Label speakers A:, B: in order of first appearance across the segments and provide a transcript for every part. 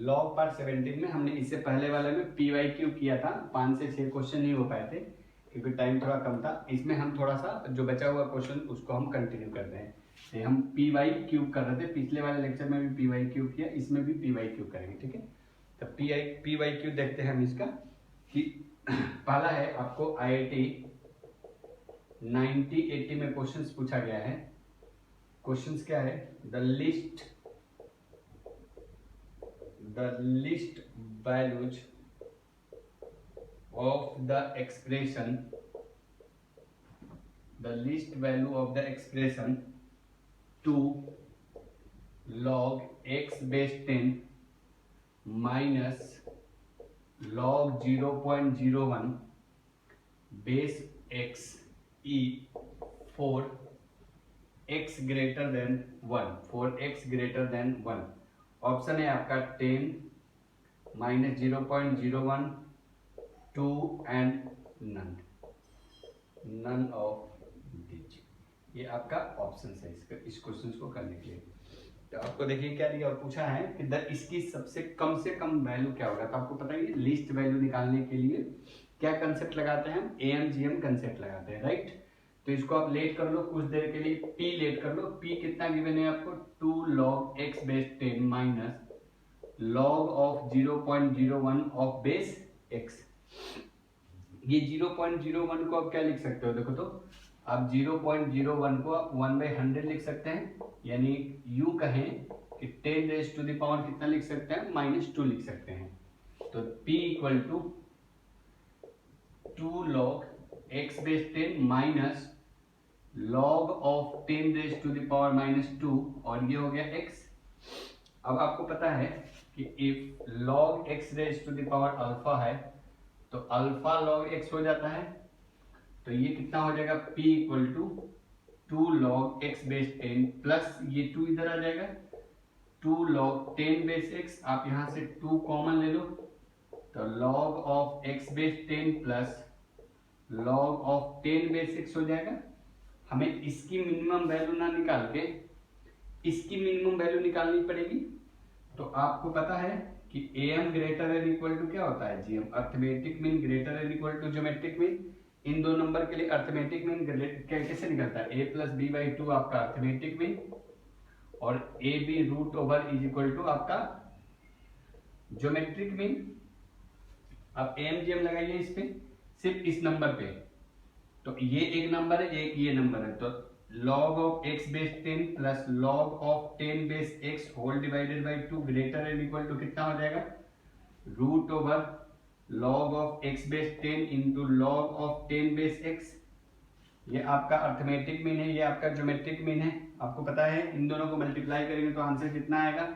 A: Log part 17 में हमने इससे पहले वाले में PYQ किया था, 5 से 6 क्वेश्चन नहीं हो पाए थे क्योंकि टाइम थोड़ा कम था। इसमें हम थोड़ा सा जो बचा हुआ क्वेश्चन उसको हम कंटिन्यू करते हैं। ये हम PYQ कर रहे थे, पिछले वाले लेक्चर में भी PYQ किया, इसमें भी PYQ करेंगे, ठीक है। तो PYQ देखते हैं हम इसका कि पहला है आपको IIT 90-80 में क्वेश्चंस पूछा गया है। क्वेश्चंस क्या है? The list values of the expression, the list value of the expression 2 log x base 10 minus log 0.01 base x e for x greater than 1, for x greater than 1। Option है आपका 10 minus 0.01 2 and none of this. ये आपका option है इस question को करने के लिए। तो आपको देखिए क्या दिया और पूछा है कि इसकी सबसे कम से कम वैल्यू क्या होगा। तो आपको पता है लिस्ट वैल्यू निकालने के लिए क्या कंसेप्ट लगाते हैं हम? AMGM कंसेप्ट लगाते हैं, राइट। तो इसको आप लेट कर लो कुछ देर के लिए, P लेट कर लो। P कितना गिवन है आपको? 2 log x base 10 minus log of 0.01 of base x। ये 0.01 को आप क्या लिख सकते हो? देखो तो आप 0.01 को आप 1/100 लिख सकते हैं, यानी यूं कहें कि 10 रेज टू द पावर कितना लिख सकते हैं? -2 लिख सकते हैं। तो P equal to 2 log x base 10 minus log of 10 raise to the power -2 और ये हो गया x। अब आपको पता है कि if log x raise to the power alpha है तो अल्फा log x हो जाता है। तो ये कितना हो जाएगा? P equal to 2 log x base 10 plus ये 2 इधर आ जाएगा 2 log 10 बेस x। आप यहां से 2 कॉमन ले लो तो log of x base 10 plus log of 10 base x हो जाएगा। हमें इसकी मिनिमम वैल्यू ना निकाल के इसकी मिनिमम वैल्यू निकालनी पड़ेगी। तो आपको पता है कि AM greater than equal to क्या होता है? GM, arithmetic mean greater than equal to geometric mean. इन दो नंबर के लिए अर्थमेटिक मीन कैसे निकलता है? A प्लस B/2 आपका अर्थमेटिक मीन और AB root over is equal to आपका ज्योमेट्रिक मीन। अब AMGM लगाइए इस पे, सिर्फ इस नंबर पे। तो ये एक नंबर है, एक ये नंबर है। तो log of x base 10 plus log of 10 base x whole divided by 2 greater and equal to कितना हो जाएगा? Root over log of x base 10 into log of 10 base x। ये आपका अर्थमेटिक मीन है, ये आपका ज्योमेट्रिक मीन है। आपको पता है इन दोनों को मल्टीप्लाई करेंगे तो आंसर कितना आएगा?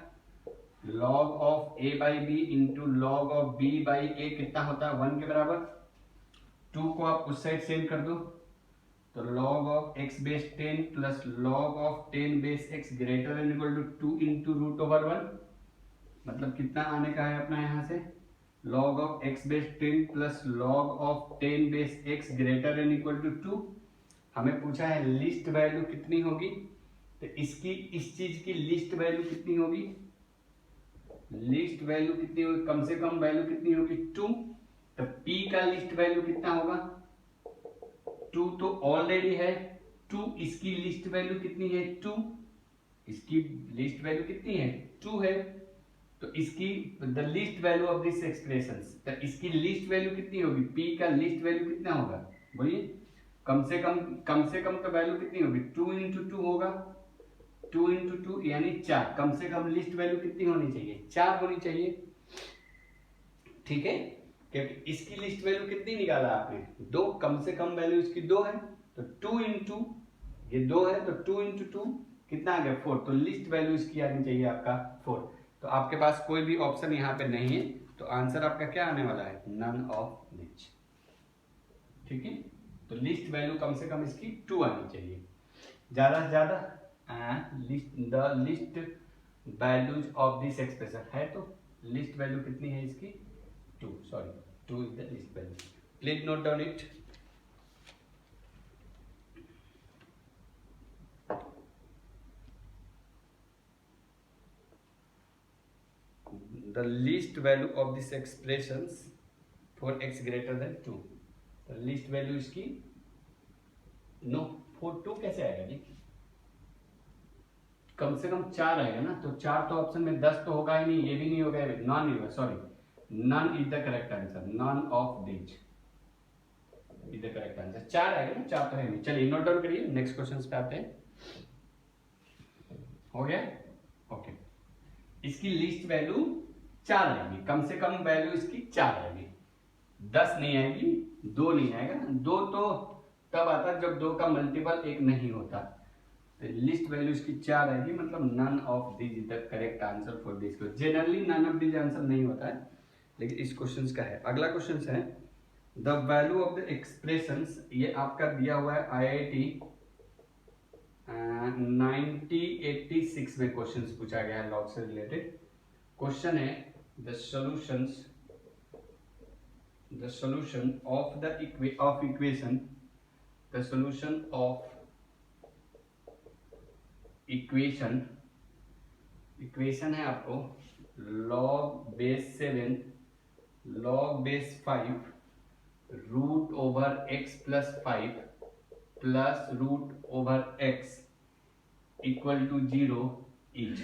A: log of a by B into log of b by a कितना होता है? 1 के बराबर। 2 को आप उस साइड सेंड कर दो तो log of x base 10 plus log of 10 base x greater and equal to 2 into root over 1। मतलब कितना आने का है अपना यहाँ से? log of x base 10 plus log of 10 base x greater and equal to 2। हमें पूछा है लिस्ट वैल्यू कितनी होगी। तो इसकी इस चीज की लिस्ट वैल्यू कितनी होगी? लिस्ट वैल्यू कितनी होगी? कम से कम वैल्यू कितनी होगी? 2। तो P का लिस्ट वैल्यू कितना होगा? 2 तो ऑलरेडी है 2। इसकी लिस्ट वैल्यू कितनी है? 2। इसकी लिस्ट वैल्यू कितनी है? 2 है। तो इसकी the least value of this expression, तो इसकी लिस्ट वैल्यू कितनी होगी? P का लिस्ट वैल्यू कितना होगा? बोलिए। कम से कम तो वैल्यू कितनी होगी? 2 इंटू 2 होगा। 2 इंटू 2 यानी 4। कम से कम लिस्ट वैल्यू कितनी होनी चाहिए? 4 होनी चाहिए, ठीक है। क्योंकि इसकी लिस्ट वैल्यू कितनी निकाला आपने? 2। कम से कम वैल्यू इसकी 2 है तो 2 इंटू ये 2 है तो 2 इंटू 2 कितना आ गया? 4। तो लिस्ट वैल्यू इसकी आनी चाहिए आपका 4। तो आपके पास कोई भी ऑप्शन यहाँ पे नहीं है तो आंसर आपका क्या आने वाला है? नन ऑफ दिस, ठीक है। तो लिस्ट वैल्यू कम से कम इसकी 2 आनी चाहिए। ज्यादा से ज्यादा the list values of this expression है। तो लिस्ट वैल्यू कितनी है इसकी? 2 is the list value. Please note down it. The least value of this expressions for x greater than 2, तो लीस्ट वैल्यू इसकी नो फॉर 2 कैसे आएगा जी, कम से कम 4 आएगा ना, तो 4 तो ऑप्शन में 10 तो होगा ही नहीं, ये भी नहीं होगा, नॉन ही होगा, sorry non is the correct answer, none of these is the correct answer, 4 आएगा ना, 4 तो है नहीं। चलिए नोट डाउन करिए, नेक्स्ट क्वेश्चन पे आते हैं। हो गया, ओके, इसकी लिस्ट वैल्यू 4 आएगी, कम से कम वैल्यू इसकी 4 आएगी, 10 नहीं आएगी, 2 नहीं आएगा, 2 तो तब आता जब 2 का मल्टीपल 1 नहीं होता, तो लिस्ट वैल्यू इसकी 4 आएगी, मतलब none of this is the correct answer for this question. Generally none of this answer नहीं होता है, लेकिन इस क्वेश्चन का है। अगला क्वेश्चन है the value of the expressions, ये आपका दिया हुआ है IIT 1986 में क्वेश्चन पूछा गया है लॉग से रिलेटेड। क्वेश्चन है the solution of the equation, the solution of equation है आपको log base 7 log base 5 root over x plus 5 plus root over x equal to 0 each.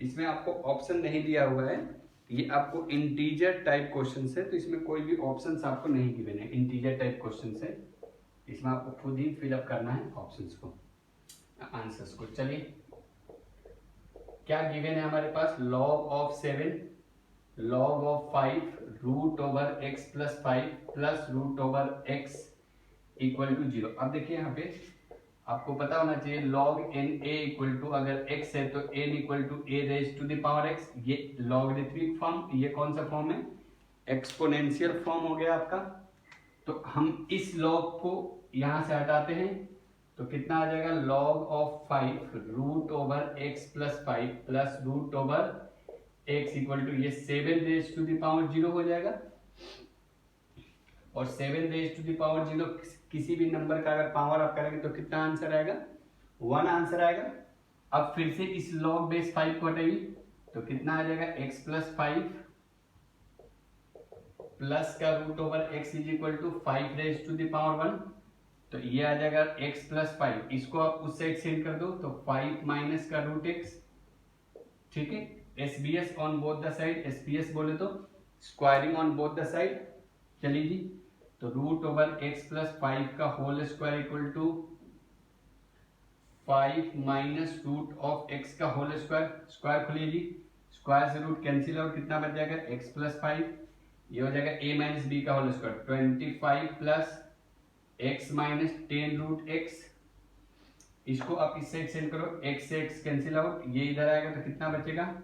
A: इसमें आपको ऑप्शन नहीं दिया हुआ है, ये आपको इंटीजर टाइप क्वेश्चन है, तो इसमें कोई भी ऑप्शंस आपको नहीं गिवन है, इंटीजर टाइप क्वेश्चन है, इसमें आपको खुद ही फिलअप करना है ऑप्शंस को, आंसर्स को। चलिए क्या गिवन है हमारे पास, log of 7 log of 5 root over x plus 5 plus root over x equal to 0। अब देखिए यहाँ पे आपको पता होना चाहिए log n a equal to, अगर x है तो n equal to a raise to the power x, ये लॉगरिथमिक फॉर्म, ये कौन सा फॉर्म है, एक्सपोनेंशियल फॉर्म हो गया आपका। तो हम इस log को यहाँ से हटाते हैं तो कितना आ जाएगा, log of 5 root over x plus 5 plus root over x equal to, ये 7 रेज टू द पावर 0 हो जाएगा, और 7 रेज टू द पावर 0 किसी भी नंबर का अगर पावर आप करेंगे तो कितना आंसर आएगा, 1 आंसर आएगा। अब फिर से इस log बेस 5 को हटाइए तो कितना आ जाएगा, x प्लस 5 प्लस का root over x is equal to 5 raise to the power 1, तो ये आ जाएगा x प्लस 5, इसको आप उस साइड सेंड कर दो तो 5 माइनस का रूट x, ठीक है, SBS on both the side, SPS बोले तो squaring on both the side. चलिए जी, तो रूट ओवर x प्लस 5 का whole square equal to 5 minus root of x का होल स्क्वायर, स्क्वायर खोलिए जी, स्क्वायर से रूट कैंसिल आउट, कितना बच जाएगा, x प्लस 5, ये हो जाएगा a माइनस b का whole square 25 plus x minus 10 root x, इसको आप इस साइड सेंड करो, x से x कैंसिल आउट, ये इधर आएगा तो कितना बचेगा,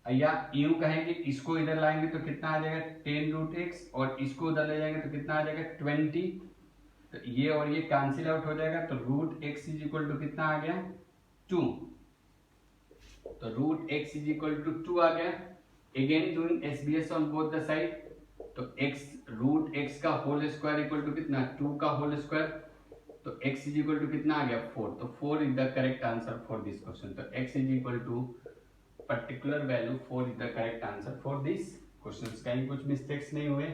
A: या यूं कहेंगे इसको इधर लाएंगे तो कितना आ जाएगा 10 रूट x, और इसको उधर ले जाएंगे तो कितना आ जाएगा 20, तो ये और ये कैंसिल आउट हो जाएगा, तो root x is equal to कितना आ गया 2, तो root x is equal to 2 आ गया। Again doing SBS on both the side, तो x रूट x का होल स्क्वायर इक्वल टू कितना 2 का होल स्क्वायर, तो x इज इक्वल टू कितना आ गया 4, तो 4 is the correct answer for this question, तो x is equal to particular value 4 is the correct answer for this question. कहीं कुछ मिस्टेक्स नहीं हुए,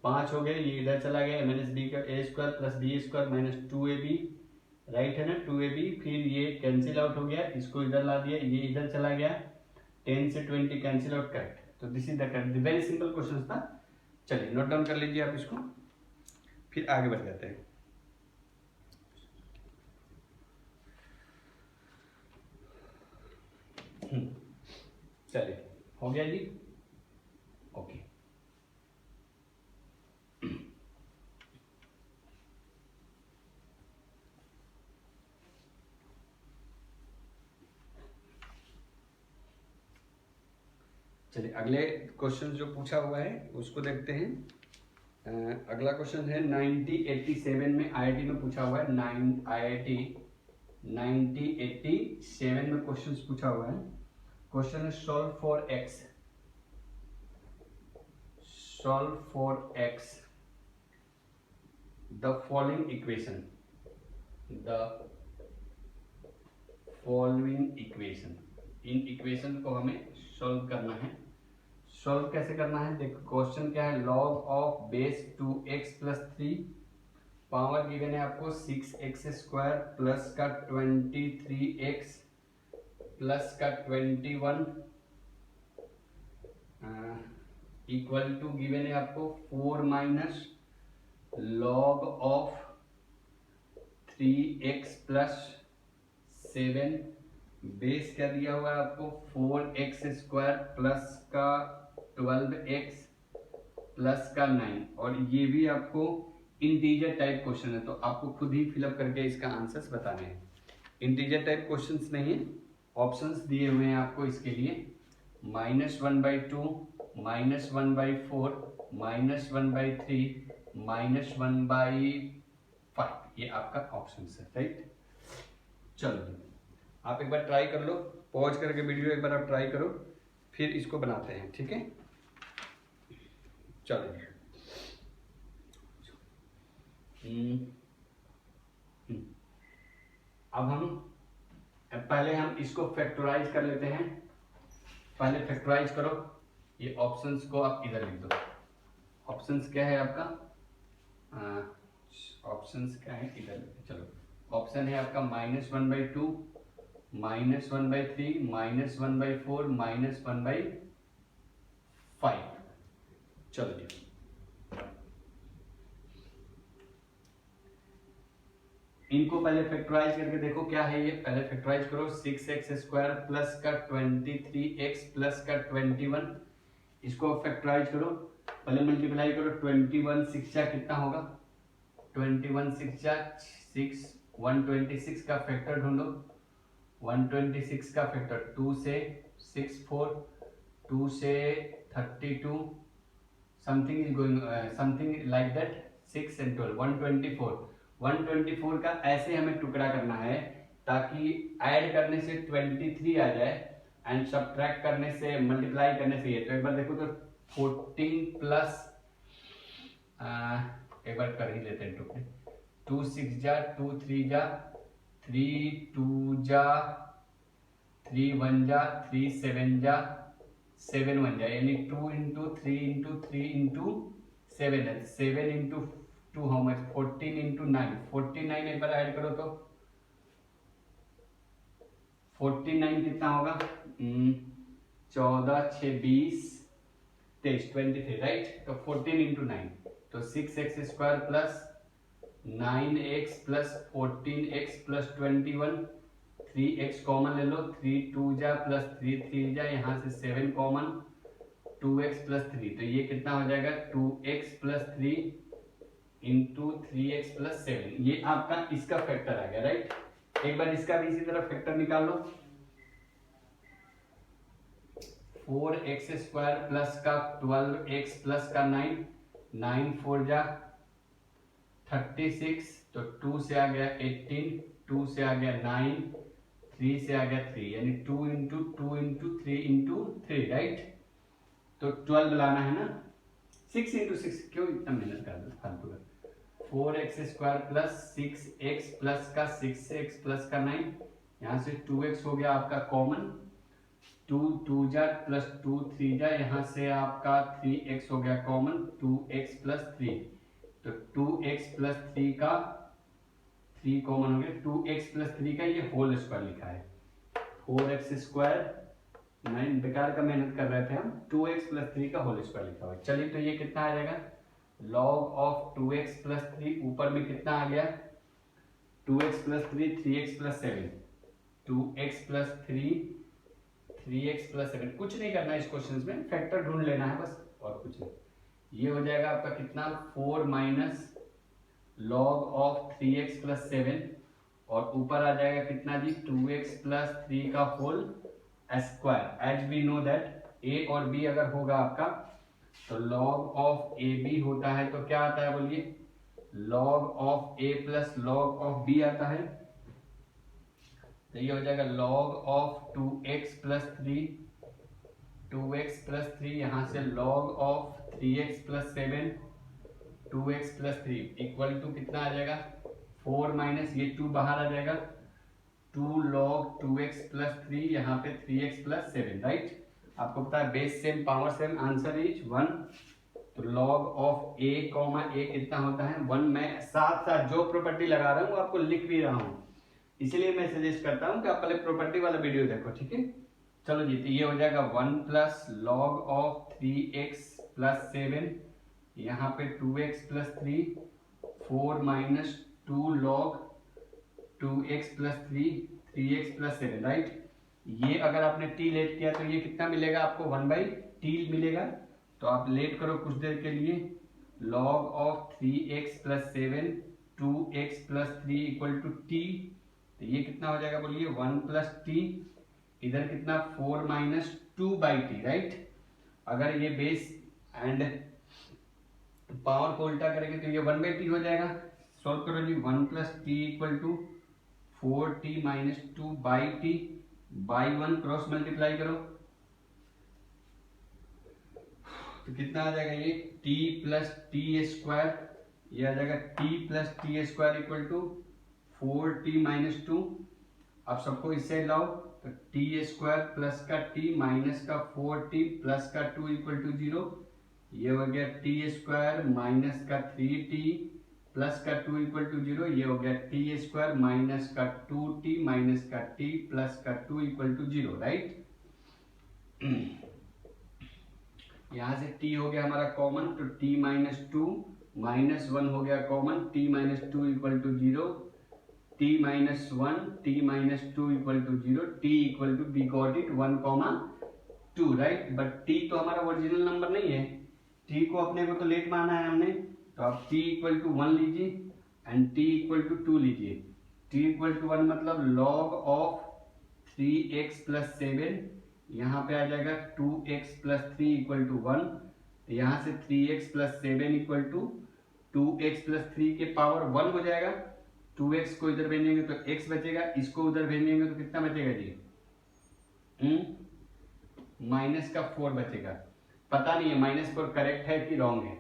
A: 5 हो गए, ये इधर चला गया माइनस b का a square plus b square minus 2ab, right है ना, 2ab, फिर ये कैंसिल आउट हो गया, इसको इधर ला दिया, ये इधर चला गया, 10 से 20 कैंसिल आउट, करेक्ट, तो this is the correct, very simple question था। चलिए नोट डाउन कर लीजिए आप इसको, फिर आगे बढ़ जाते हैं। चलिए हो गया जी, ओके। चलिए अगले क्वेश्चन जो पूछा हुआ है उसको देखते हैं। अगला क्वेश्चन है 1987 में IIT में पूछा हुआ है, IIT 1987 में क्वेश्चन पूछा हुआ है। क्वेश्चन है solve for x the following equation, in equation को हमें सॉल्व करना है। सॉल्व कैसे करना है, देखो क्वेश्चन क्या है, log of base 2x plus 3, power given है आपको 6x स्क्वायर प्लस का 23x प्लस का 21 इक्वल टू गिवन है आपको 4 minus log of 3x plus 7, base क्या दिया हुआ है आपको 4x स्क्वायर प्लस का 12x प्लस का 9, और ये भी आपको इंटीजर टाइप क्वेश्चन है, तो आपको खुद ही फिलअप करके इसका आंसर्स बताने हैं। इंटीजर टाइप क्वेश्चंस नहीं है, ऑप्शंस दिए हुए हैं आपको इसके लिए, -1/2, -1/4, -1/3, -1/5, ये आपका ऑप्शन है, राइट। चलो आप एक बार ट्राई कर लो, पॉज करके वीडियो एक बार आप ट्राई करो, फिर इसको बनाते हैं, ठीक है। चलो अब पहले हम इसको फैक्टराइज कर लेते हैं। पहले फैक्टराइज करो, ये ऑप्शंस को आप इधर लिख दो। ऑप्शंस क्या है आपका, ऑप्शंस क्या है इधर लिख दो। चलो ऑप्शन है आपका -1/2, -1/3, -1/4, -1/5। चलो जी, इनको पहले फैक्टराइज करके देखो क्या है ये, पहले फैक्टराइज करो। 6x स्क्वायर प्लस का 23x प्लस का 21, इसको फैक्टराइज करो, पहले मल्टीप्लाई करो। 21 6 कितना होगा, 21 6 126 का फैक्टर ढूंढो। 126 का फैक्टर 2 से 6 4, 2 से 32, something is going something like that, 6 and 12 124। 124 का ऐसे हमें टुकड़ा करना है ताकि ऐड करने से 23 आ जाए एंड सब्ट्रैक्ट करने से, मल्टीप्लाई करने से ये। तो एक बार देखो तो 14 प्लस एक बार कर ही लेते हैं टुकड़े। 2 6 जा, 2 3 जा, 3 2 जा, 3 1 जा, 3 7 जा, 7 1 जा, यानी 2 इंटू 3 इंटू 3 इंटू 7 है। 7 इंटू 2 हाउ मच, 14 इंटू 9, 49 एक बार ऐड करो तो 49 कितना होगा, 14 6 20 23 23, राइट। तो 14 इंटू 9, तो 6x square plus 9x plus 14x plus 21, 3x common ले लो, 3 2 जा प्लस 3 3 जा, यहाँ से 7 कॉमन, 2x प्लस 3, तो ये कितना हो जाएगा 2x plus 3 into 3x plus 7, ये आपका इसका फैक्टर आ गया, राइट। एक बार इसका भी इसी तरह फैक्टर निकाल लो। 4x स्क्वायर प्लस का 12x प्लस का 9, 9 4 जा 36, तो 2 से आ गया 18, 2 से आ गया 9, 3 से आ गया 3, यानी 2 इंटू 2 इंटू 3 इंटू 3, राइट। तो 12 लाना है ना, 6 इंटू 6, क्यों इतना मेहनत कर दो फालतू का। 4x square plus 6x plus का 6x प्लस का 9, यहाँ से 2x हो गया आपका कॉमन, 2 2 जा प्लस 2 3 जा, यहाँ से आपका 3x हो गया कॉमन, 2x प्लस 3, तो 2x प्लस 3 का 3 कॉमन हो गया, 2x प्लस 3 का ये होल स्क्वायर लिखा है। 4x स्क्वायर, नहीं बेकार का मेहनत कर रहे थे हम, 2x प्लस 3 का होल स्क्वायर लिखा हुआ है। चलिए तो ये कितना आ जाएगा, लॉग ऑफ 2x प्लस 3, ऊपर में कितना आ गया 2x plus 3, 3x plus 7, 2x plus 3, 3x plus 7। कुछ नहीं करना है इस क्वेश्चन में, फैक्टर ढूंढ लेना है बस, और कुछ नहीं। ये हो जाएगा आपका कितना, 4 minus log of 3x plus 7, और ऊपर आ जाएगा कितना जी 2x प्लस 3 का whole square. As we know that a और b अगर होगा आपका तो लॉग ऑफ ए बी होता है, तो क्या आता है बोलिए, log of a plus log of b आता है। तो ये हो जाएगा log of 2x plus 3, 2x plus 3, यहाँ से log of 3x plus 7, 2x plus 3 equal to कितना आ जाएगा 4 माइनस ये 2 बाहर आ जाएगा, 2 log 2x प्लस 3, यहाँ पे 3x प्लस 7, राइट। आपको पता है base same power same, answer is 1। तो log of a comma a कितना होता है 1। मैं साथ साथ जो प्रॉपर्टी लगा रहा हूँ वो आपको लिख भी रहा हूँ, इसलिए मैं सजेस्ट करता हूँ कि आप पहले प्रॉपर्टी वाला वीडियो देखो, ठीक है। चलो जी, तो ये हो जाएगा 1 plus log of 3x plus 7, यहाँ पे 2x plus 3, 4 minus 2 log 2x plus 3, 3x plus 7, right. ये अगर आपने t लेट किया तो ये कितना मिलेगा आपको 1/t मिलेगा। तो आप लेट करो कुछ देर के लिए, log of 3x plus 7 2x plus 3 equal to t। तो ये कितना हो जाएगा बोलिए 1 प्लस t, इधर कितना 4 माइनस 2/t, राइट। अगर ये बेस एंड पावर को उल्टा करेंगे तो ये 1/t हो जाएगा। सॉल्व करो जी, 1 plus t equal to 4t minus 2/t by 1 cross multiply करो तो कितना आ जाएगा ये t प्लस टी स्क्वायर, ये आ जाएगा t plus t square equal to 4t minus 2। अब सबको इससे लाओ तो टी स्क्वायर प्लस का t माइनस का 4t प्लस का 2 इक्वल टू 0। ये हो गया टी स्क्वायर माइनस का 3t प्लस का 2 इक्वल टू 0। ये हो गया टी स्क्वायर माइनस का 2t माइनस का t प्लस का 2 इक्वल टू 0, राइट। यहाँ से t हो गया हमारा कॉमन, तो t माइनस 2 माइनस 1 हो गया common, t minus 2 equal to 0, t minus 1 t minus 2 equal to 0, t equal to we got it 1,2, right. But t तो हमारा ओरिजिनल नंबर नहीं है, t को अपने को तो लेट माना है हमने, तो आप t इक्वल टू 1 लीजिए एंड t इक्वल टू 2 लीजिए। t इक्वल टू 1 मतलब log ऑफ 3x प्लस 7, यहाँ पे आ जाएगा 2x प्लस 3 इक्वल टू 1। तो यहाँ से 3x plus 7 equal to 2x plus 3 के पावर 1 हो जाएगा। 2x को इधर भेजेंगे तो x बचेगा, इसको उधर भेजेंगे तो कितना बचेगा जी माइनस का 4 बचेगा। पता नहीं है -4 करेक्ट है कि रॉन्ग है,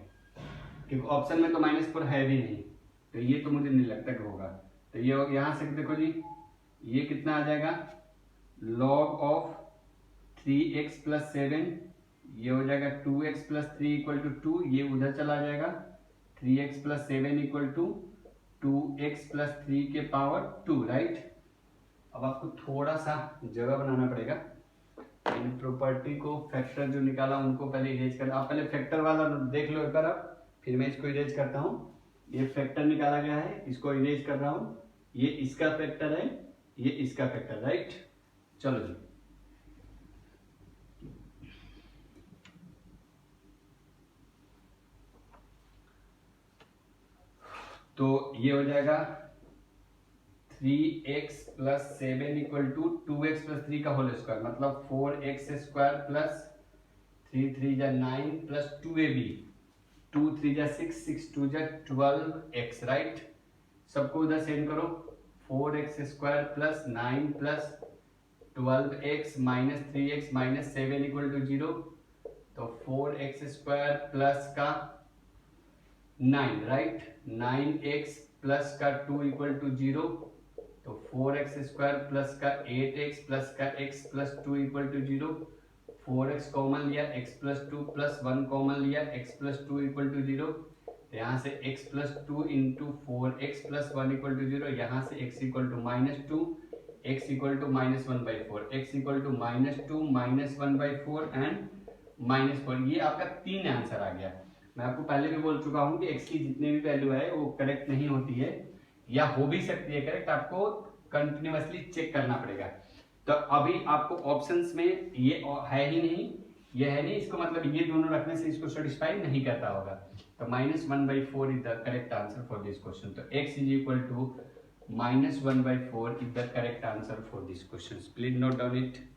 A: क्योंकि ऑप्शन में तो -4 है भी नहीं, तो ये तो मुझे नहीं लगता कि होगा। तो ये यहाँ से देखो जी, ये कितना आ जाएगा log ऑफ 3x प्लस 7, ये हो जाएगा 2x प्लस 3 इक्वल टू 2, ये उधर चला जाएगा 3x plus 7 equal to 2x plus 3 के पावर 2, राइट। अब आपको थोड़ा सा जगह बनाना पड़ेगा, इन प्रॉपर्टी को फैक्टर जो निकाला उनको पहले इरेज करना। आप पहले फैक्टर वाला देख लो एक बार, आप फिर मैं इसको इरेज करता हूँ। ये फैक्टर निकाला गया है, इसको इरेज कर रहा हूँ, ये इसका फैक्टर है, ये इसका फैक्टर, राइट। चलो जी, तो ये हो जाएगा 3x plus 7 equal to 2x plus 3 का होल स्क्वायर, मतलब 4x स्क्वायर प्लस 3 3 जा 9 प्लस 2ab, 2 3 जा 6 6 2 जा 12x, राइट। सबको उधर सेंड करो, 4x square plus 9 plus 12x minus 3x minus 7 equal to 0। तो 4x स्क्वायर प्लस का 9, राइट, 9x प्लस का 2 इक्वल टू 0। तो 4x स्क्वायर प्लस का 8x प्लस का x plus 2 equal to 0। 4x common लिया, x प्लस 2 प्लस 1 कॉमन लिया, x plus 2 equal to 0। तो यहाँ से x plus 2 into 4x plus 1 equal to 0, यहाँ से x equal to -2, x equal to -1/4, x equal to -2 -1/4 and -4। ये आपका 3 answer आ गया। मैं आपको पहले भी बोल चुका हूँ कि x की जितनी भी वैल्यू है वो करेक्ट नहीं होती है, या हो भी सकती है करेक्ट, आपको कंटिन्यूअसली चेक करना पड़ेगा। तो अभी आपको ऑप्शंस में ये है ही नहीं, ये है नहीं, इसको मतलब ये दोनों रखने से इसको सेटिस्फाई नहीं करता होगा। तो -1/4 is the correct answer for this question. तो x is equal to -1/4 is the correct answer for this question. Please note down it.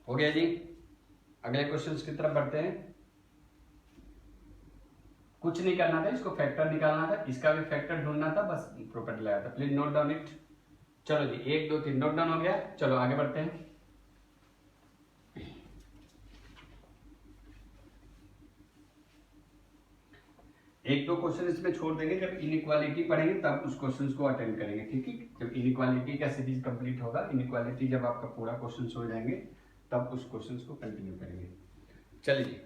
A: हो गया जी, अगले क्वेश्चंस की तरफ बढ़ते हैं। कुछ नहीं करना था, इसको फैक्टर निकालना था, इसका भी फैक्टर ढूंढना था, बस प्रॉपर्टी लगाया था। Please note down it. चलो जी, 1 2 3 नोट डाउन हो गया। चलो आगे बढ़ते हैं। एक दो क्वेश्चन इसमें छोड़ देंगे, जब इनइक्वालिटी पढ़ेंगे तब उस क्वेश्चन को अटेंड करेंगे, ठीक है। जब इनइक्वालिटी का सीरीज कंप्लीट होगा, इनइक्वालिटी जब आपका पूरा क्वेश्चन हो जाएंगे तब उस क्वेश्चन को कंटिन्यू करेंगे। चलिए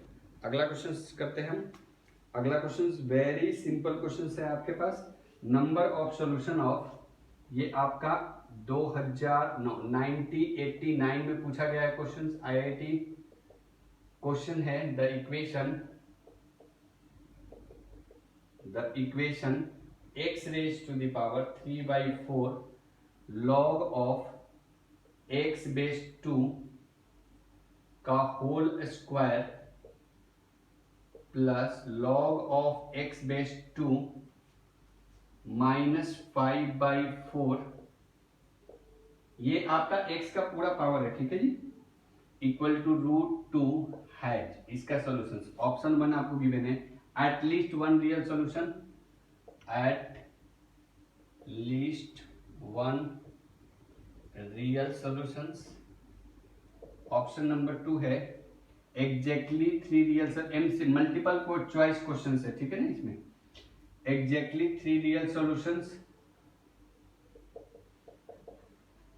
A: अगला क्वेश्चन करते हैं हम। अगला क्वेश्चन वेरी सिंपल क्वेश्चन है आपके पास। नंबर ऑफ सॉल्यूशन ऑफ, ये आपका 1989 में पूछा गया है क्वेश्चन, IIT क्वेश्चन है। The equation x raised to the power 3/4 log of x base 2 का whole square plus log of x base 2 minus 5/4, ये आपका x का पूरा पावर है, ठीक है जी, इक्वल टू √2 हैज। इसका सॉल्यूशन ऑप्शन 1 आपको गिवन है, at least one real solution, at least one real solutions. Option number 2 है एग्जैक्टली 3 रियल, एम से मल्टीपल को चॉइस क्वेश्चन है, ठीक है ना, इसमें exactly 3 real solutions,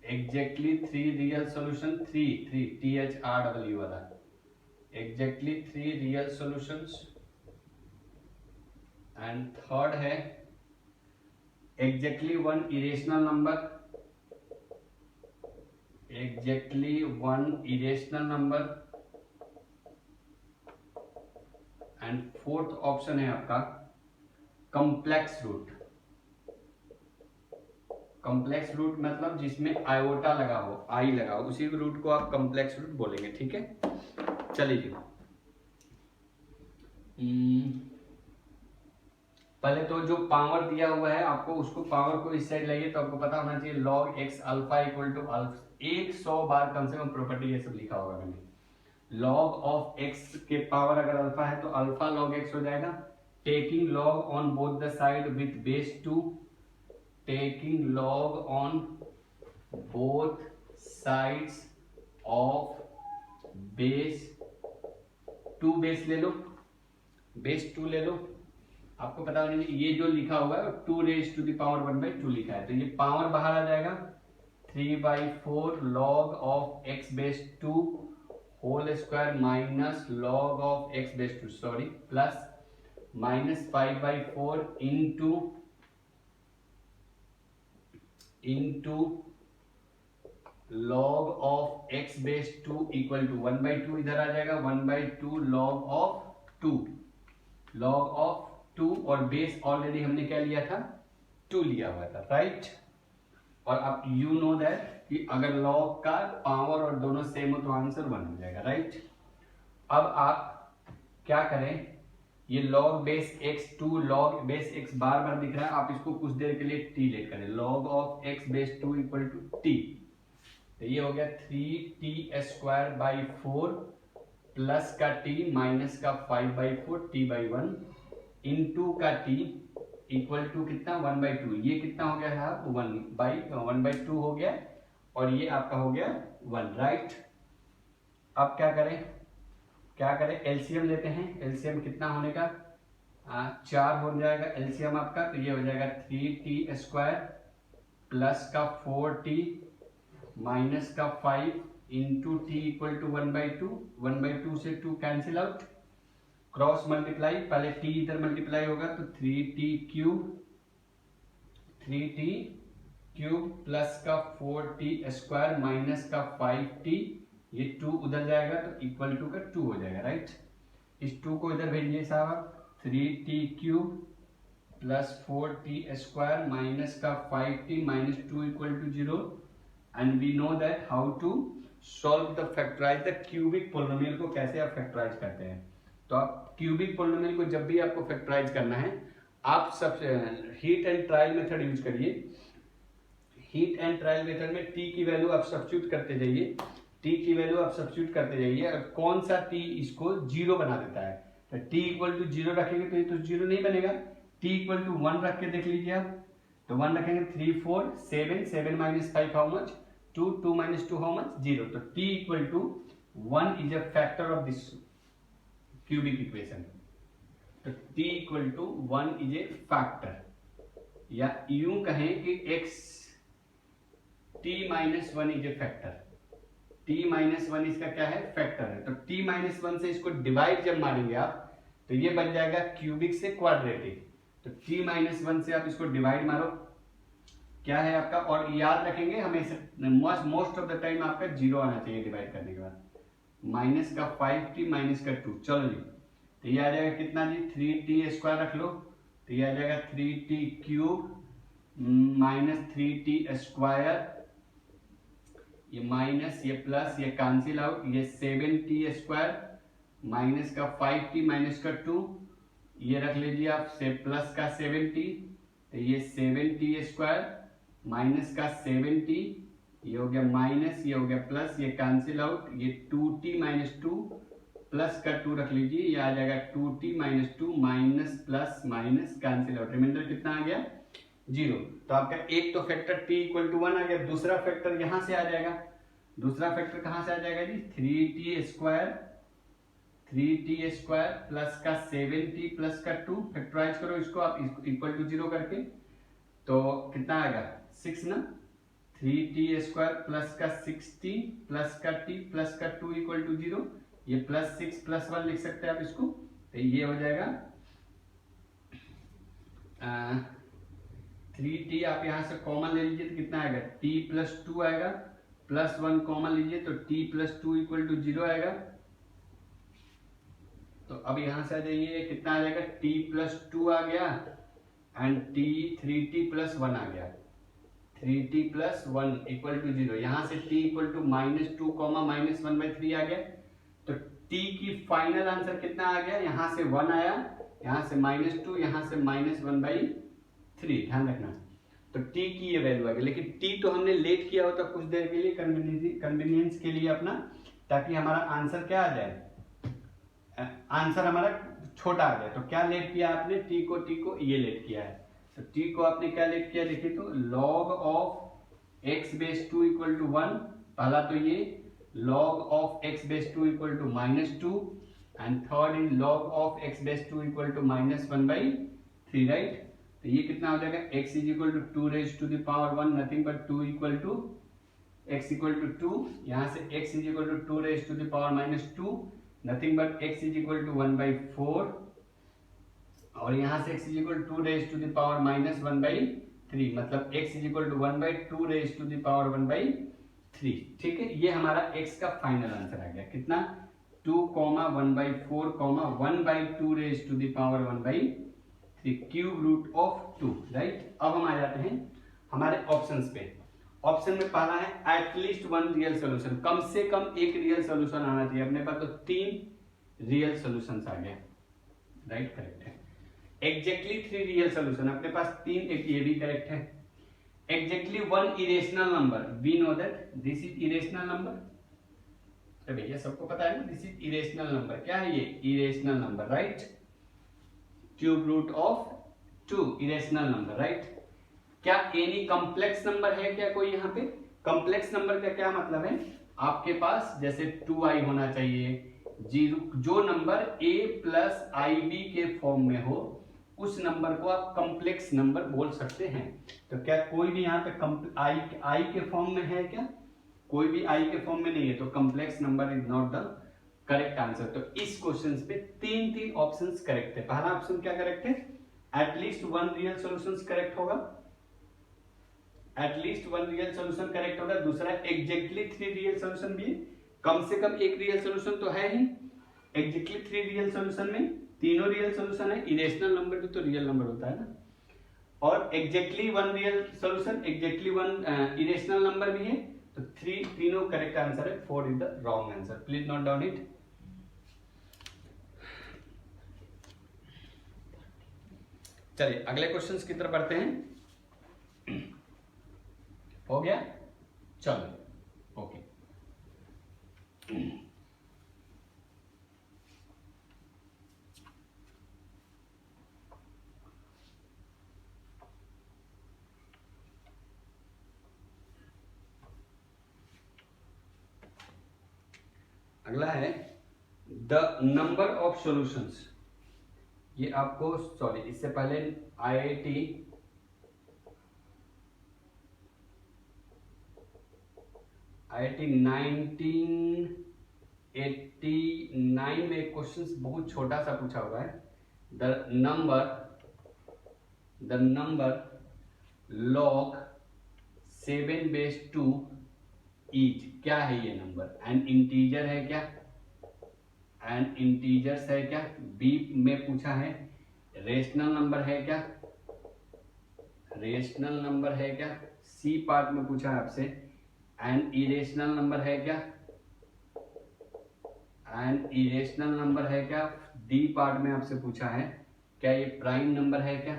A: exactly 3 real solution, 3 THRW वाला, exactly 3 real solutions. And third है exactly 1 irrational number, exactly 1 irrational number. And fourth option है आपका कॉम्प्लेक्स रूट। कॉम्प्लेक्स रूट मतलब जिसमें आयोटा लगा हो, आई लगा हो, उसी रूट को आप कॉम्प्लेक्स रूट बोलेंगे, ठीक है। चलिए पहले तो जो पावर दिया हुआ है आपको, उसको पावर को इस साइड लाइए, तो आपको पता होना चाहिए log x alpha equal to 100 बार कम से कम प्रॉपर्टी ये सब लिखा होगा मैंने। log ऑफ x के पावर अगर अल्फा है तो अल्फा log x हो जाएगा, taking log on both the side with base 2, taking log on both sides of base 2, base ले लो, बेस 2 ले लो। आपको पता होना चाहिए ये जो लिखा हुआ है 2 raised to the power 1/2 लिखा है, तो ये पावर बाहर आ जाएगा, 3/4 log of x base 2 whole square minus log of x base 2 sorry plus minus 5/4 into log of x base 2 equal to 1/2, इधर आ जाएगा 1/2 log of 2, log of 2, और बेस ऑलरेडी हमने क्या लिया था, 2 लिया हुआ था, राइट। और अब यू नो दैट कि अगर लॉग का पावर और दोनों सेम हो तो आंसर 1 हो जाएगा, राइट। अब आप क्या करें, ये log base x 2 log base x बार बार दिख रहा है, आप इसको कुछ देर के लिए t लेट करें, log of x base 2 equal to t, तो ये हो गया 3t²/4 प्लस का t माइनस का 5/4 t/1 इनटू का t इक्वल टू कितना 1/2, ये कितना हो गया है 1/2 हो गया, और ये आपका हो गया 1, राइट। अब क्या करें, एलसीएम लेते हैं, एलसीएम कितना होने का 4 हो जाएगा एलसीएम आपका, तो ये हो जाएगा 3t² प्लस का 4t माइनस का 5 इंटू t इक्वल टू 1/2 से 2 कैंसिल आउट, क्रॉस मल्टीप्लाई, पहले t इधर मल्टीप्लाई होगा तो 3t³ प्लस का 4t² माइनस का 5t, ये 2 उधर जाएगा तो इक्वल टू का 2 हो जाएगा, राइट। इस 2 को इधर भेजिए साहब, 3t³ प्लस 4t² माइनस का 5t minus 2 equal to 0, and we know that how to solve the factorise the cubic polynomial को कैसे आप फैक्टराइज करते हैं। तो आप क्यूबिक पोलिनोमियल को जब भी आपको फैक्टराइज करना है, आप सबसे heat and trial method use करिए। हीट एंड ट्रायल मेथड में t की वैल्यू आप सब्स्टिट्यूट करते जाइए, t की वैल्यू आप सब्स्टिट्यूट करते जाइए, और कौन सा t इसको 0 बना देता है, तो t इक्वल टू 0 रखेंगे तो ये तो 0 नहीं बनेगा, t इक्वल टू 1 रख के देख लीजिए आप, तो 1 रखेंगे 3 4 7 minus 5 how much 2 minus 2 how much 0, तो t equal to 1 is a factor of this cubic equation. तो t equal to 1 is a factor, या यूं कहें कि x t minus 1 is a factor. t minus 1 इसका क्या है, फैक्टर है। तो t माइनस 1 से इसको डिवाइड जब मारेंगे आप तो ये बन जाएगा क्यूबिक से क्वाड्रेटिक। तो t माइनस 1 से आप इसको डिवाइड मारो, क्या है आपका, और याद रखेंगे हमेशा मोस्ट ऑफ द टाइम आपका जीरो आना चाहिए डिवाइड करने के बाद। माइनस का 5t माइनस का 2, चलो जी, तो ये आ जाएगा कितना जी, 3t स्क्वायर रख लो, तो ये आ जाएगा 3t cube minus 3t square, ये माइनस ये प्लस ये कैंसिल आउट, ये 7t स्क्वायर माइनस का 5t माइनस का 2, ये रख लीजिए आप से प्लस का 7t, तो ये 7t स्क्वायर माइनस का 7t, ये हो गया माइनस, ये हो गया प्लस, ये कैंसिल आउट, ये 2t माइनस 2 प्लस का 2 रख लीजिए, ये आ जाएगा 2t minus 2 minus plus minus cancel out, reminder कितना आ गया, 0। तो आपका एक तो फैक्टर t इक्वल टू 1 आ गया, दूसरा फैक्टर यहां से आ जाएगा, दूसरा फैक्टर कहां से आ जाएगा जी, 3t स्क्वायर प्लस का 7t प्लस का 2, फैक्टराइज करो इसको आप इक्वल टू 0 करके, तो कितना आएगा 6 ना, 3t स्क्वायर प्लस का 6t प्लस का t प्लस का 2 इक्वल टू 0, ये प्लस 6 प्लस 1 लिख सकते हैं आप इसको, तो ये हो जाएगा 3t, आप यहां से कॉमन ले लीजिए तो कितना आएगा, t प्लस 2 आएगा, प्लस 1 कॉमन लीजिए तो t प्लस 2 इक्वल टू 0 आएगा। तो अब यहां से आ जाइए, कितना आ जाएगा, t प्लस 2 आ गया एंड t 3t प्लस 1 आ गया, 3t प्लस 1 इक्वल टू 0, यहां से t equal to minus 2 comma minus 1/3 आ गया। तो t की फाइनल आंसर कितना आ गया, यहां से 1 आया, यहां से -2, यहां से -1/3, ध्यान रखना। तो t की ये वैल्यू आ गई, लेकिन t तो हमने लेट किया होता कुछ देर के लिए कन्वीनियंस के लिए अपना, ताकि हमारा आंसर क्या आ जाए, आंसर हमारा छोटा आ जाए। तो क्या लेट किया आपने, t को ये लेट किया है, तो t को आपने क्या लेट किया, देखिए तो log of x base 2 equal to 1, पहला तो ये log of x base 2 equal to -2 and third in log of x base 2 equal to -1/3, right. तो ये कितना हो जाएगा, x is equal to 2 raise to the power 1 nothing but 2 equal to x equal to 2, यहाँ से x is equal to 2 raise to the power -2 nothing but x is equal to 1/4, और यहाँ से x is equal to 2 raise to the power -1/3, मतलब x is equal to 1/2 raise to the power 1/3, ठीक है। ये हमारा x का final answer आ गया, कितना, 2, 1/4, 1/2 raise to the power 1/3 cube root of 2, right. अब हम आ जाते हैं हमारे ऑप्शंस पे। ऑप्शन में पहला है एटलीस्ट 1 रियल सोल्यूशन, कम से कम एक रियल सोल्यूशन आना चाहिए अपने पास, तो 3 रियल सोल्यूशंस आ गए, राइट, करेक्ट है। एग्जैक्टली 3 रियल सोल्यूशन, अपने पास 3, एक ये भी करेक्ट है। Exactly 1 irrational number, we know that this is irrational number, तो भैया सबको पता है ना, दिस इज इरेशनल नंबर, क्या है ये, irrational number, right, cube root of 2 irrational number, right. क्या एनी कॉम्प्लेक्स नंबर है क्या कोई, यहाँ पे कॉम्प्लेक्स नंबर का क्या मतलब है, आपके पास जैसे 2i होना चाहिए, जो नंबर a प्लस ib के फॉर्म में हो उस नंबर को आप कॉम्प्लेक्स नंबर बोल सकते हैं। तो क्या कोई भी यहाँ पे i के फॉर्म में है क्या, कोई भी i के फॉर्म में नहीं है, तो complex number is not the correct answer. तो इस क्वेश्चन पे 3 ऑप्शंस करेक्ट है। पहला ऑप्शन क्या करेक्ट है, एटलीस्ट 1 रियल सॉल्यूशंस करेक्ट होगा, एटलीस्ट 1 रियल सॉल्यूशन करेक्ट होगा। दूसरा एग्जैक्टली 3 रियल सॉल्यूशन भी, कम से कम एक रियल सॉल्यूशन तो है ही। एग्जैक्टली 3 रियल सॉल्यूशन में तीनों रियल सॉल्यूशन है, इरेशनल नंबर भी तो रियल नंबर होता है ना, और exactly 1 real solution, exactly 1 irrational number भी है, तो तीनों करेक्ट आंसर है, 4 is the wrong answer, please note down it. चलिए अगले क्वेश्चंस की तरफ बढ़ते हैं, हो गया, चलो ओके। अगला है द नंबर ऑफ सॉल्यूशंस, ये आपको सॉरी इससे पहले IIT IIT 1989 में एक क्वेश्चन बहुत छोटा सा पूछा हुआ है, द नंबर log 7/2 इज, क्या है ये नंबर? एन इंटीजर है क्या? एन इंटीजर्स है क्या? बी में पूछा है रेशनल नंबर है क्या? रेशनल नंबर है क्या? सी पार्ट में पूछा है आपसे एन इरेशनल नंबर है क्या? एन इरेशनल नंबर है क्या? डी पार्ट में आपसे पूछा है क्या ये प्राइम नंबर है क्या?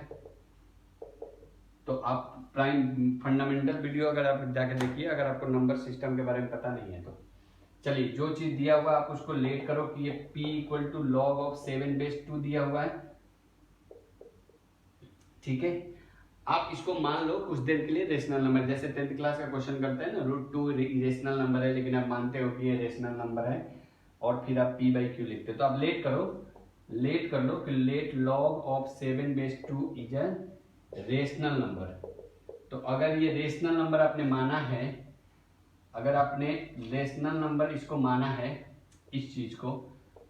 A: तो आप प्राइम फंडामेंटल वीडियो अगर आप जाके देखिए, अगर आपको नंबर सिस्टम के बारे में पता नहीं है तो। चलिए, जो चीज दिया हुआ आप उसको लेट करो कि ये p equal to log of 7/2 दिया हुआ है, ठीक है। आप इसको मान लो कुछ देर के लिए रेशनल नंबर, जैसे 10th क्लास का क्वेश्चन करते हैं ना, √2 रेशनल नंबर है, लेकिन आप मानते हो कि ये रेशनल नंबर है और फिर आप p/q लिखते हो। तो आप लेट कर लो कि let log of 7/2 is a rational number. तो अगर ये रेशनल नंबर आपने माना है, अगर आपने रेशनल नंबर इसको माना है इस चीज को,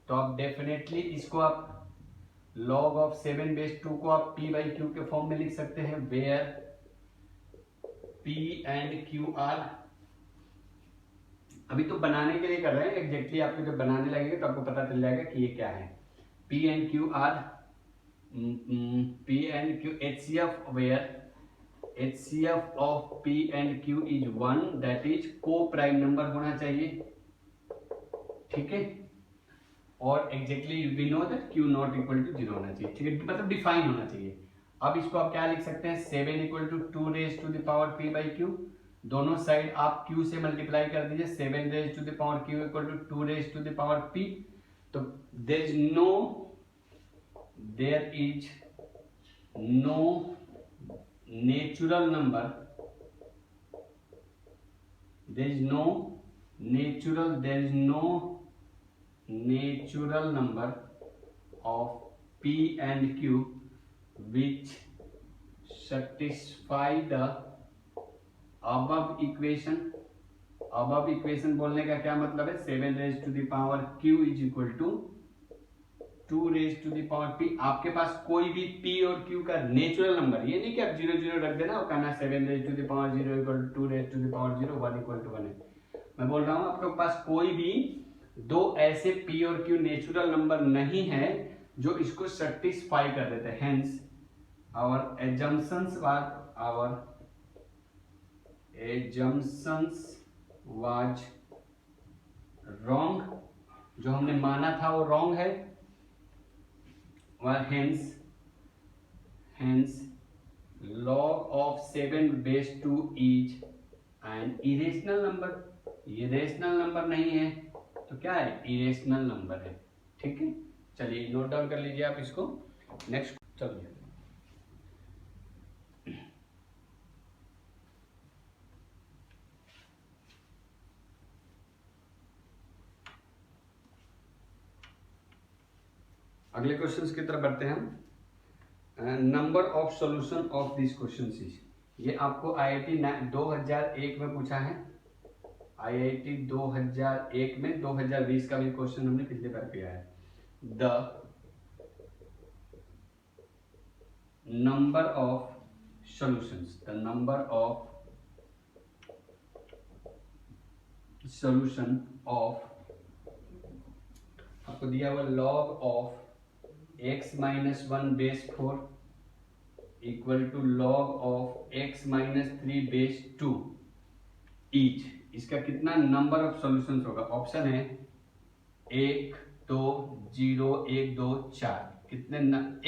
A: तो आप डेफिनेटली इसको आप log ऑफ 7/2 को आप p/q के फॉर्म में लिख सकते हैं, where p and q are. अभी तो बनाने के लिए कर रहे हैं, एग्जैक्टली आपको जब बनाने लगेगा तो आपको पता चल जाएगा कि ये क्या है। p and q are, p and q HCF where HCF of p and q is 1, that is coprime number होना चाहिए, ठीक है। और exactly we know that q not equal to 0 होना चाहिए, ठीक है, मतलब डिफाइन होना चाहिए। अब इसको आप क्या लिख सकते हैं, 7 equal to 2 raise to the power p/q, दोनों साइड आप q से मल्टीप्लाई कर दीजिए, 7 raise to the power q equal to 2 raise to the power p। तो there is no natural number, there is no natural number of p and q which satisfy the above equation। above equation बोलने का क्या मतलब है, 7 raise to the power q is equal to 2 raise to the power p। आपके पास कोई भी p और q का नेचुरल नंबर, ये नहीं कि आप 0 0 रख देना और कहना 7 raise to the power 0 equal to 2 raise to the power 0 1 equal to 1 है। मैं बोल रहा हूं आपके पास कोई भी दो ऐसे p और q नेचुरल नंबर नहीं है जो इसको सेटिस्फाई कर देते हैं। Hence our assumptions was wrong, जो हमने माना था वो रॉन्ग है। hence log of 7/2 is an irrational number। ये रेशनल नंबर नहीं है तो क्या है, इरेशनल नंबर है, ठीक है। चलिए नोट डाउन कर लीजिए आप इसको। नेक्स्ट चलिए, अगले क्वेश्चंस की तरफ बढ़ते हैं हम। Number of solution of this question is, ये आपको IIT 2001 में पूछा है। IIT 2001 में 2020 का भी क्वेश्चन हमने पिछले बार किया है। The number of solutions solution of, आपको दिया हुआ log of x-1/4 equal to log of x-3/2 each. इसका कितना नंबर ऑफ सॉल्यूशंस होगा? ऑप्शन है 1 2 0 1 2 4। कितने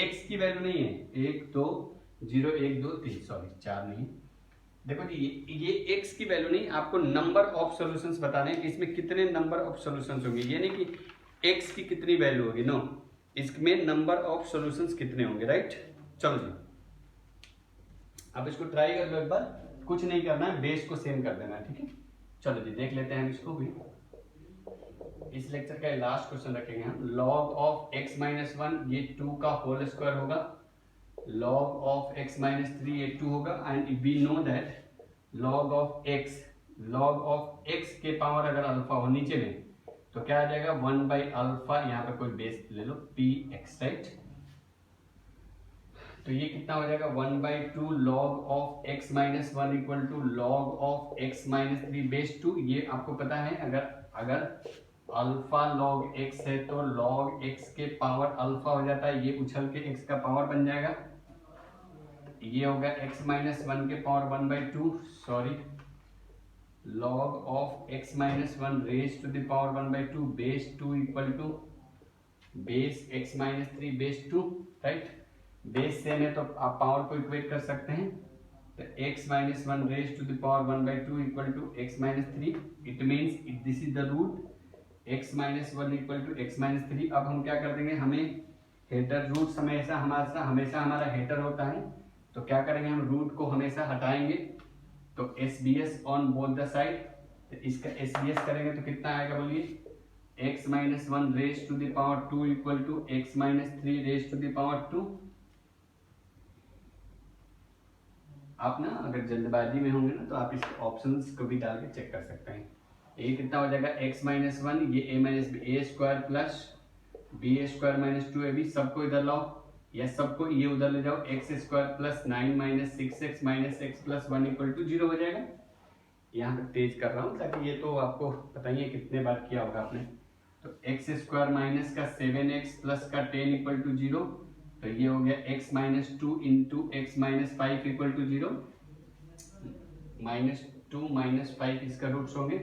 A: x की वैल्यू नहीं है, 1 2 0 1 2 3, सॉरी 4 नहीं। देखो जी, ये x की वैल्यू नहीं, आपको नंबर ऑफ सॉल्यूशंस बताने हैं कि इसमें कितने नंबर ऑफ सॉल्यूशंस होंगे। ये नहीं कि x की कितनी वैल्यू होगी, नो, इसमें नंबर ऑफ सॉल्यूशंस कितने होंगे, राइट। चलो जी, अब इसको ट्राई कर लो एक बार, कुछ नहीं करना है, बेस को सेम कर देना है, ठीक है। चलो जी देख लेते हैं इसको भी। इस लेक्चर का लास्ट क्वेश्चन रखेंगे हम। log ऑफ x माइनस 1 ये 2 का होल स्क्वायर होगा, log ऑफ x माइनस 3 ये 2 होगा, and we know that log of x के पावर अगर अल्फा हो नीचे में तो क्या आ जाएगा 1 बाई अल्फा, यहाँ पे कोई बेस ले लो px, राइट। तो ये कितना हो जाएगा 1 by 2 log of x minus 1 equal to log of x minus 3 base 2। ये आपको पता है अगर अल्फा log x है तो log x के पावर अल्फा हो जाता है, ये उछल के x का पावर बन जाएगा, ये होगा x माइनस 1 के power 1 by 2, sorry log of x minus 1 raise to the power 1 by 2 base 2 equal to base x minus 3 base 2, right. Base same है तो आप पावर को इक्वेट कर सकते हैं, तो x minus 1 raise to the power 1 by 2 equal to x minus 3, it means this is the root x minus 1 equal to x minus 3। अब हम क्या कर देंगे, हमें हेटर रूट हमेशा हमारा हेटर होता है, तो क्या करेंगे हम रूट को हमेशा हटाएंगे, तो SBS on both the side, तो इसका SBS करेंगे तो कितना आएगा बोलिए x minus 1 raise to the power 2 equal to x minus 3 raise to the power 2। आप ना अगर जल्दबाजी में होंगे ना तो आप इस ऑप्शंस को भी डाल के चेक कर सकते हैं। ये कितना हो जाएगा x माइनस 1, ये a minus b a square plus b a square minus 2ab, सबको इधर लाओ या सबको ये उधर ले जाओ, x square plus 9 minus 6x minus x plus 1 equal to 0 हो जाएगा। यहाँ पे तेज कर रहा हूँ ताकि ये तो आपको पता ही है कितने बार किया होगा आपने। तो एक्स स्क्वायर माइनस का 7x प्लस का 10 इक्वल टू 0, तो ये हो गया x minus 2 into x minus 5 equal to 0, minus 2 minus 5 इसका रूट्स होंगे,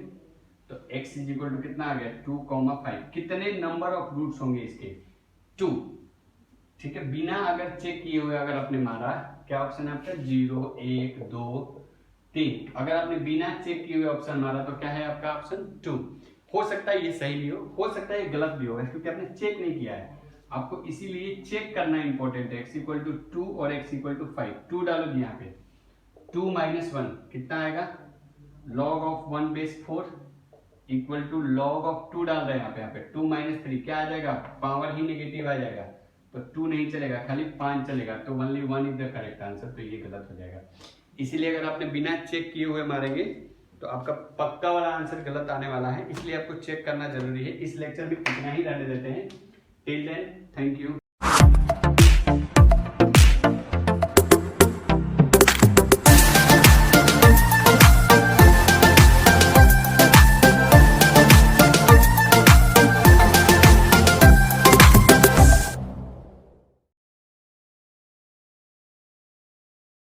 A: तो x इज इक्वल टू कितना आ गया 2,5। कितने नंबर ऑफ रूट्स होंगे इसके 2, ठीक है। बिना अगर चेक किए हुए अगर आपने मारा, क्या ऑप्शन है आपका 0 1 2 3, अगर आपने बिना चेक किए हुए ऑप्शन मारा तो क्या है आपका ऑप्शन 2। हो सकता है ये सही भी हो सकता है ये गलत भी होगा, क्योंकि आपने चेक नहीं किया है। आपको इसीलिए चेक करना इंपॉर्टेंट है। x इक्वल टू 2 और x इक्वल टू 5, 2 डालो जी यहाँ पे, 2 माइनस 1 कितना आएगा log of 1 base 4 equal to log of 2 डाल रहे हैं यहाँ पे 2 माइनस 3 क्या आ जाएगा, पावर ही नेगेटिव आ जाएगा, तो 2 नहीं चलेगा, खाली 5 चलेगा, तो only 1 is the correct answer, तो ये गलत हो जाएगा। इसीलिए अगर आपने बिना चेक किए हुए मारेंगे तो आपका पक्का वाला आंसर गलत आने वाला है, इसलिए आपको चेक करना जरूरी है। इस लेक्चर में इतना ही रहने देते हैं। Till then thank you.